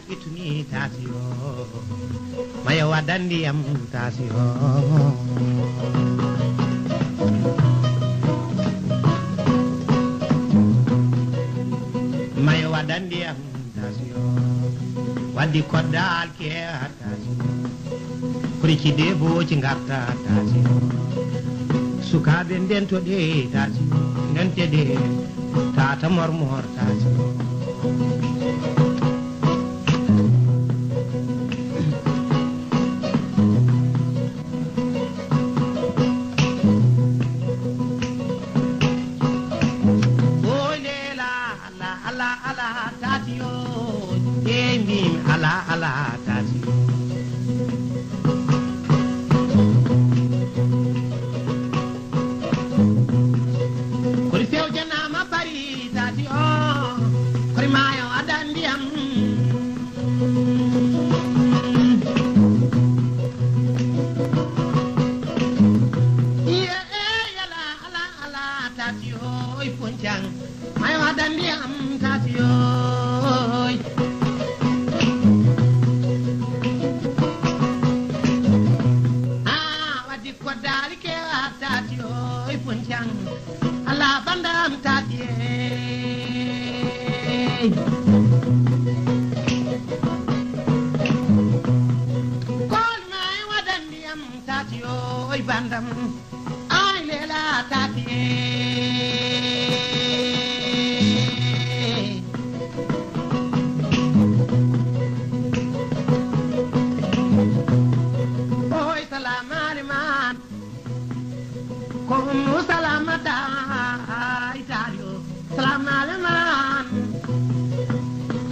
ituni tasio maya wadandi am tasio maya wadandi am tasio wadi kodal ke tasio kurici debo ci ngarta tasio sukabe den to de tasio nante de tata mormor tasio ala tati kuri sew jana ma pari tati o kuri mayo adandiam ala tati o ipunjang mayo adandiam tati o ala bandam tatie kol mai wadandiam tatio oi bandam ai lela tatie oi salamale man Como salamata Italia salamale man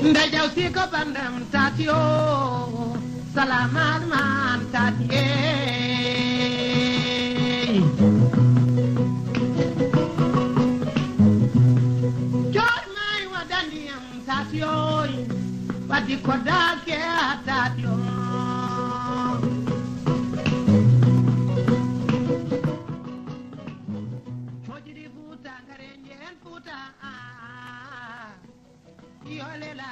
ndajaw si ko bandam tatio salamale man tatie joy mai wadandiam tatio wadi kodal ke tatio yolela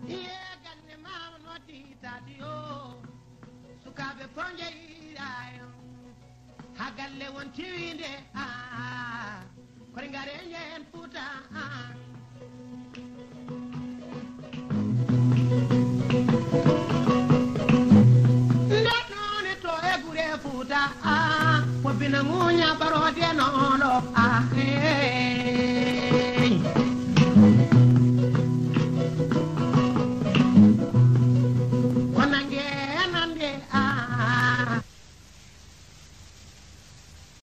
ye ganne mama noti tadio sukabe ponje irayo hagalle won tiwinde ko ngare nyen puta